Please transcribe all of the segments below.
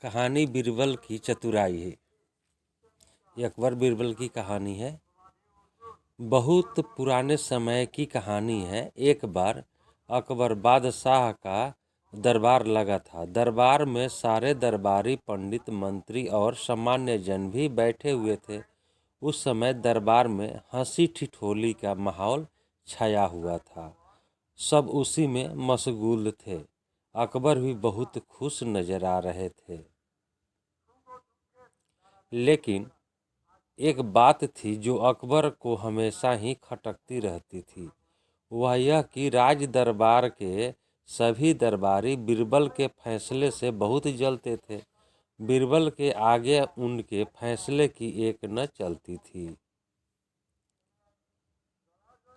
कहानी बीरबल की चतुराई है। ये अकबर बीरबल की कहानी है। बहुत पुराने समय की कहानी है। एक बार अकबर बादशाह का दरबार लगा था। दरबार में सारे दरबारी, पंडित, मंत्री और सामान्य जन भी बैठे हुए थे। उस समय दरबार में हंसी ठिठोली का माहौल छाया हुआ था। सब उसी में मशगूल थे। अकबर भी बहुत खुश नजर आ रहे थे। लेकिन एक बात थी जो अकबर को हमेशा ही खटकती रहती थी। वह यह कि राज दरबार के सभी दरबारी बीरबल के फैसले से बहुत जलते थे। बीरबल के आगे उनके फैसले की एक न चलती थी।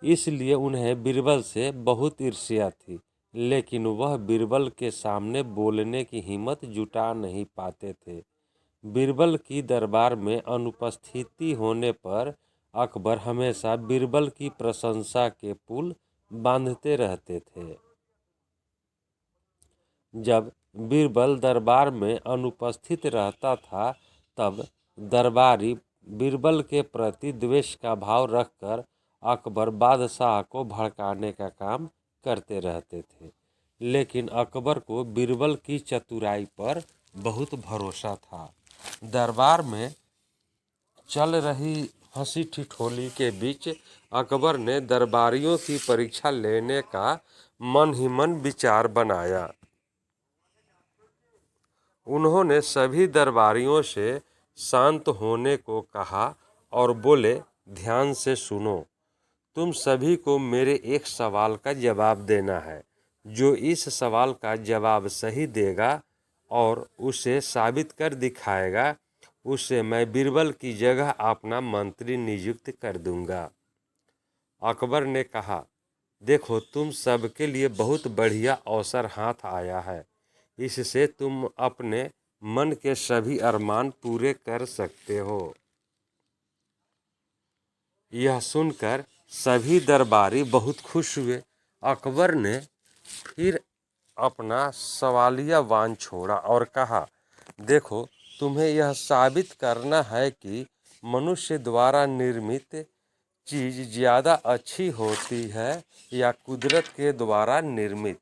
इसलिए उन्हें बीरबल से बहुत ईर्ष्या थी। लेकिन वह बीरबल के सामने बोलने की हिम्मत जुटा नहीं पाते थे। बीरबल की दरबार में अनुपस्थिति होने पर अकबर हमेशा बीरबल की प्रशंसा के पुल बांधते रहते थे। जब बीरबल दरबार में अनुपस्थित रहता था तब दरबारी बीरबल के प्रति द्वेष का भाव रखकर अकबर बादशाह को भड़काने का काम करते रहते थे। लेकिन अकबर को बीरबल की चतुराई पर बहुत भरोसा था। दरबार में चल रही हंसी ठिठोली के बीच अकबर ने दरबारियों की परीक्षा लेने का मन ही मन विचार बनाया। उन्होंने सभी दरबारियों से शांत होने को कहा और बोले, ध्यान से सुनो। तुम सभी को मेरे एक सवाल का जवाब देना है। जो इस सवाल का जवाब सही देगा और उसे साबित कर दिखाएगा, उसे मैं बीरबल की जगह अपना मंत्री नियुक्त कर दूंगा। अकबर ने कहा, देखो, तुम सबके लिए बहुत बढ़िया अवसर हाथ आया है। इससे तुम अपने मन के सभी अरमान पूरे कर सकते हो। यह सुनकर सभी दरबारी बहुत खुश हुए। अकबर ने फिर अपना सवालिया बाण छोड़ा और कहा, देखो, तुम्हें यह साबित करना है कि मनुष्य द्वारा निर्मित चीज ज्यादा अच्छी होती है या कुदरत के द्वारा निर्मित।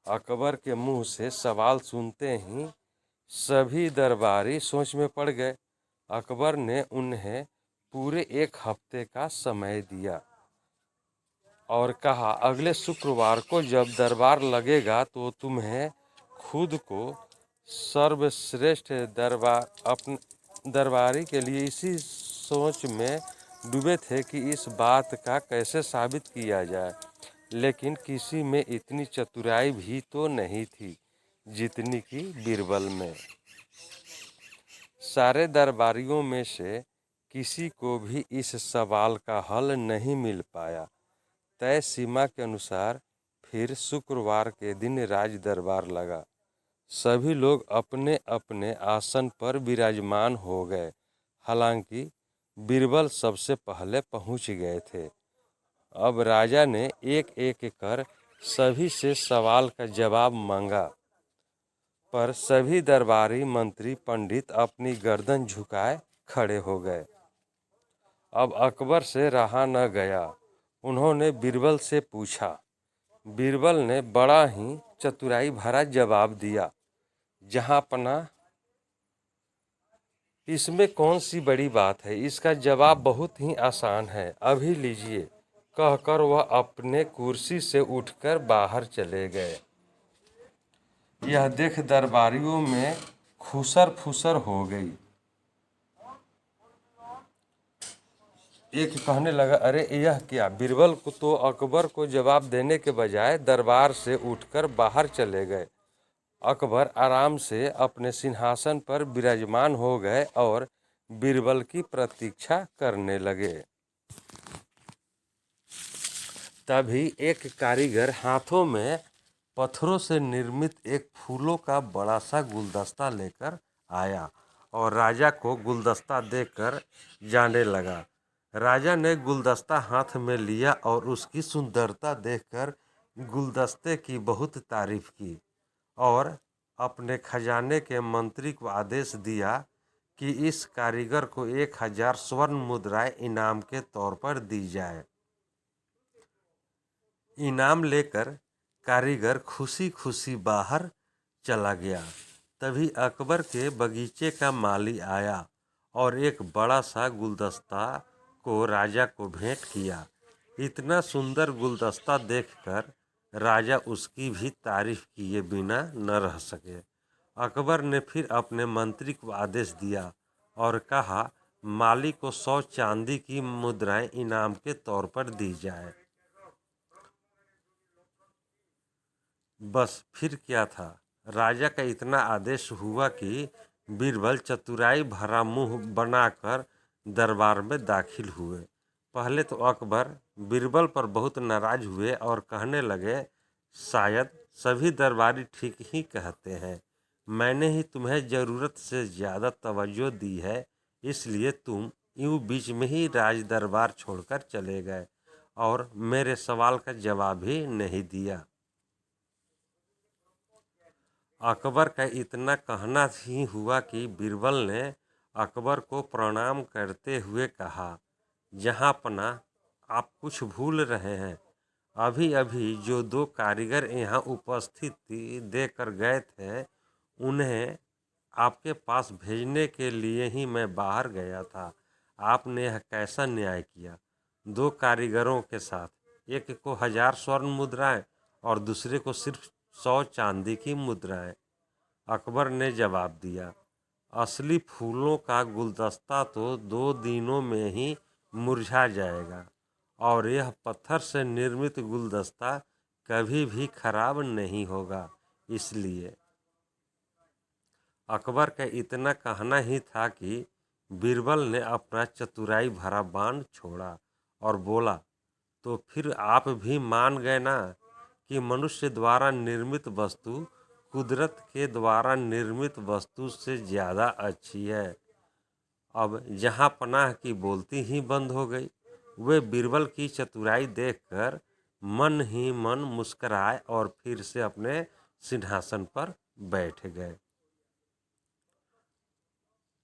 अकबर के मुंह से सवाल सुनते ही सभी दरबारी सोच में पड़ गए। अकबर ने उन्हें पूरे एक हफ्ते का समय दिया और कहा, अगले शुक्रवार को जब दरबार लगेगा तो तुम्हें खुद को सर्वश्रेष्ठ दरबारी के लिए इसी सोच में डूबे थे कि इस बात का कैसे साबित किया जाए। लेकिन किसी में इतनी चतुराई भी तो नहीं थी जितनी कि बीरबल में। सारे दरबारियों में से किसी को भी इस सवाल का हल नहीं मिल पाया। तय सीमा के अनुसार फिर शुक्रवार के दिन राज दरबार लगा। सभी लोग अपने अपने आसन पर विराजमान हो गए। हालांकि बीरबल सबसे पहले पहुंच गए थे। अब राजा ने एक एक कर सभी से सवाल का जवाब मांगा, पर सभी दरबारी, मंत्री, पंडित अपनी गर्दन झुकाए खड़े हो गए। अब अकबर से रहा न गया। उन्होंने बीरबल से पूछा। बीरबल ने बड़ा ही चतुराई भरा जवाब दिया, जहांपना, इसमें कौन सी बड़ी बात है, इसका जवाब बहुत ही आसान है, अभी लीजिए, कहकर वह अपने कुर्सी से उठकर बाहर चले गए। यह देख दरबारियों में खुसर फुसर हो गई। एक कहने लगा, अरे यह क्या? बीरबल को तो अकबर को जवाब देने के बजाय दरबार से उठकर बाहर चले गए। अकबर आराम से अपने सिंहासन पर विराजमान हो गए और बीरबल की प्रतीक्षा करने लगे। तभी एक कारीगर हाथों में पत्थरों से निर्मित एक फूलों का बड़ा सा गुलदस्ता लेकर आया और राजा को गुलदस्ता देकर जाने लगा। राजा ने गुलदस्ता हाथ में लिया और उसकी सुंदरता देखकर गुलदस्ते की बहुत तारीफ की और अपने खजाने के मंत्री को आदेश दिया कि इस कारीगर को 1000 स्वर्ण मुद्राएं इनाम के तौर पर दी जाए। इनाम लेकर कारीगर खुशी खुशी बाहर चला गया। तभी अकबर के बगीचे का माली आया और एक बड़ा सा गुलदस्ता को राजा को भेंट किया। इतना सुंदर गुलदस्ता देखकर राजा उसकी भी तारीफ किए बिना न रह सके। अकबर ने फिर अपने मंत्री को आदेश दिया और कहा, माली को 100 चांदी की मुद्राएं इनाम के तौर पर दी जाए। बस फिर क्या था, राजा का इतना आदेश हुआ कि बीरबल चतुराई भरा मुंह बनाकर दरबार में दाखिल हुए। पहले तो अकबर बीरबल पर बहुत नाराज हुए और कहने लगे, शायद सभी दरबारी ठीक ही कहते हैं। मैंने ही तुम्हें ज़रूरत से ज़्यादा तवज्जो दी है, इसलिए तुम यूं बीच में ही राज दरबार छोड़कर चले गए और मेरे सवाल का जवाब ही नहीं दिया। अकबर का इतना कहना ही हुआ कि बीरबल ने अकबर को प्रणाम करते हुए कहा, जहाँपना, आप कुछ भूल रहे हैं। अभी अभी जो 2 कारीगर यहाँ उपस्थिति देकर गए थे, उन्हें आपके पास भेजने के लिए ही मैं बाहर गया था। आपने यह कैसा न्याय किया? 2 कारीगरों के साथ, एक को 1000 स्वर्ण मुद्राएं और दूसरे को सिर्फ 100 चांदी की मुद्राएं। अकबर ने जवाब दिया, असली फूलों का गुलदस्ता तो 2 दिनों में ही मुरझा जाएगा और यह पत्थर से निर्मित गुलदस्ता कभी भी खराब नहीं होगा। इसलिए अकबर का इतना कहना ही था कि बीरबल ने अपना चतुराई भरा बाण छोड़ा और बोला, तो फिर आप भी मान गए ना कि मनुष्य द्वारा निर्मित वस्तु कुदरत के द्वारा निर्मित वस्तु से ज़्यादा अच्छी है। अब जहाँ पनाह की बोलती ही बंद हो गई। वे बीरबल की चतुराई देखकर मन ही मन मुस्कराए और फिर से अपने सिंहासन पर बैठ गए।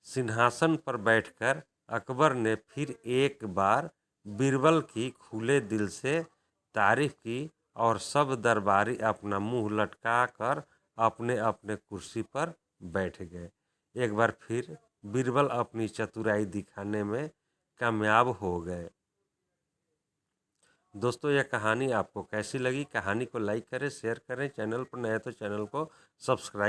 सिंहासन पर बैठकर अकबर ने फिर एक बार बीरबल की खुले दिल से तारीफ की और सब दरबारी अपना मुंह लटका कर अपने अपने कुर्सी पर बैठ गए। एक बार फिर बीरबल अपनी चतुराई दिखाने में कामयाब हो गए। दोस्तों, यह कहानी आपको कैसी लगी? कहानी को लाइक करें, शेयर करें, चैनल पर नए तो चैनल को सब्सक्राइब